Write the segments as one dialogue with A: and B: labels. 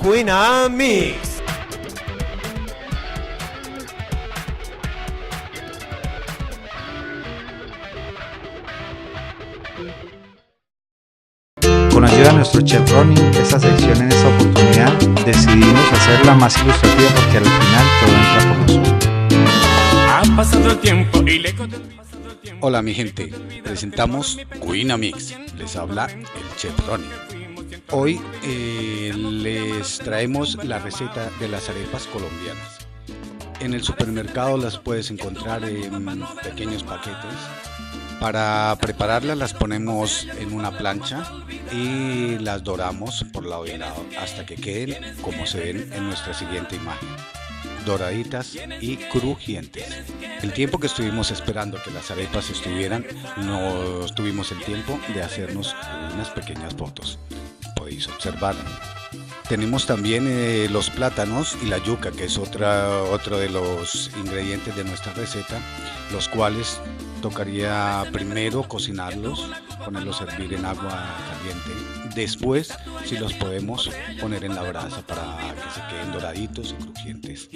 A: Cuina Mix.
B: Con ayuda de nuestro chef Ronnie, esta sección en esta oportunidad decidimos hacerla más ilustrativa porque al final todo entra por los ojos.
C: Ha pasado el tiempo y le
D: Hola mi gente, presentamos Cuina Mix, les habla el chef Ronnie. Hoy les traemos la receta de las arepas colombianas. En el supermercado las puedes encontrar en pequeños paquetes. Para prepararlas las ponemos en una plancha y las doramos por lado y lado hasta que queden como se ven en nuestra siguiente imagen, doraditas y crujientes. El tiempo que estuvimos esperando que las arepas estuvieran, no tuvimos el tiempo de hacernos unas pequeñas fotos. Podéis observar. Tenemos también los plátanos y la yuca, que es otro de los ingredientes de nuestra receta, los cuales tocaría primero cocinarlos, ponerlos a hervir en agua caliente. Después, si los podemos poner en la brasa para que se queden doraditos y crujientes.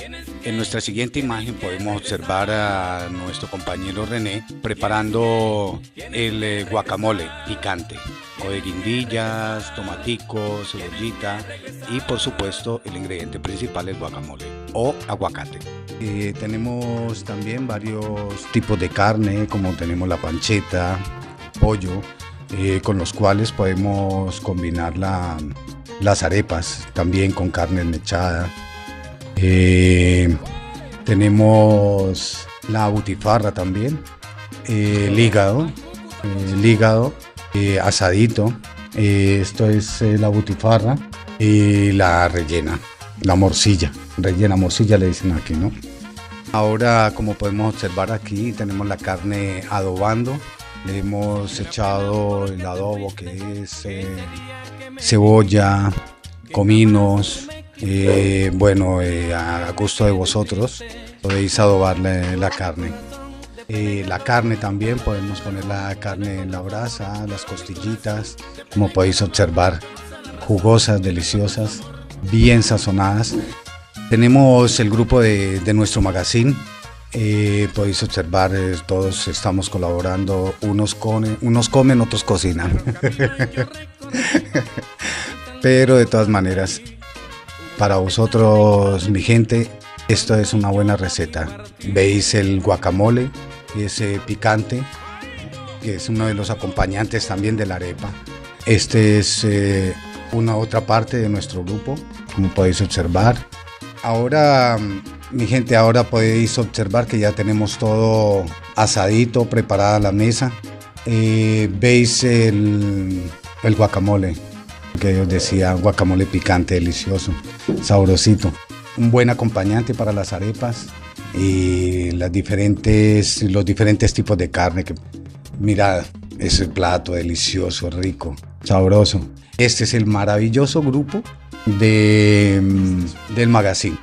D: En nuestra siguiente imagen podemos observar a nuestro compañero René preparando el guacamole picante, o de guindillas, tomatico, cebollita y por supuesto el ingrediente principal, el guacamole o aguacate. Tenemos también varios tipos de carne, como tenemos la panceta, pollo, con los cuales podemos combinar las arepas, también con carne mechada. Tenemos la butifarra también, el hígado asadito. Esto es la butifarra y la rellena, la morcilla, rellena morcilla le dicen aquí, ¿no? Ahora, como podemos observar aquí, tenemos la carne adobando. Le hemos echado el adobo, que es cebolla, cominos, a gusto de vosotros podéis adobar la carne. La carne también, podemos poner la carne en la brasa, las costillitas, como podéis observar, jugosas, deliciosas, bien sazonadas. Tenemos el grupo de nuestro magazine. Podéis observar, todos estamos colaborando, unos comen, otros cocinan. Pero de todas maneras, para vosotros, mi gente, esto es una buena receta. Veis el guacamole, es picante, que es uno de los acompañantes también de la arepa. Este es una otra parte de nuestro grupo, como podéis observar. Ahora, mi gente, ahora podéis observar que ya tenemos todo asadito, preparada la mesa. Veis el guacamole, que yo decía, guacamole picante, delicioso, sabrosito. Un buen acompañante para las arepas y los diferentes tipos de carne. Mirad, ese plato delicioso, rico, sabroso. Este es el maravilloso grupo del magazine.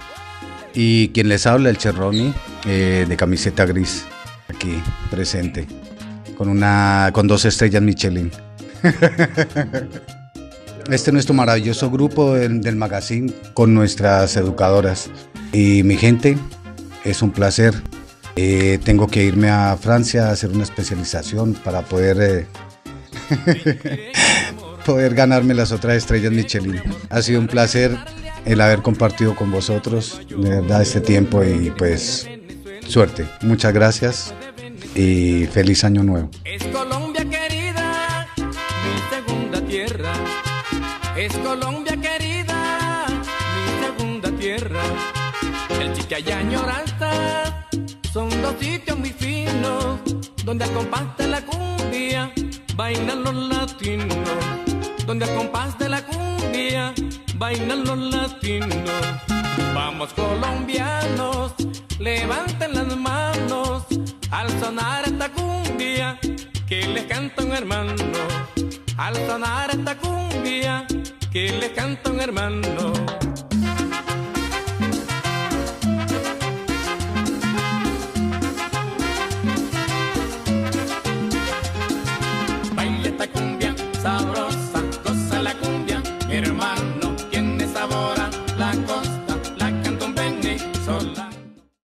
D: Y quien les habla, el chef Ronnie, de camiseta gris, aquí presente, con 2 estrellas Michelin. Este es nuestro maravilloso grupo del magazine con nuestras educadoras. Y mi gente, es un placer. Tengo que irme a Francia a hacer una especialización para poder ganarme las otras estrellas Michelin. Ha sido un placer el haber compartido con vosotros, de verdad, este tiempo, y pues suerte. Muchas gracias y feliz año nuevo.
C: Es Colombia querida, mi segunda tierra. Es Colombia querida, mi segunda tierra. El Chicha y Añoranza son 2 sitios muy finos, donde al compás de la cumbia bailan los latinos. Donde al compás de la cumbia bailan los latinos. Vamos colombianos, levanten las manos al sonar esta cumbia que les canta un hermano. Al sonar esta cumbia que les canta un hermano.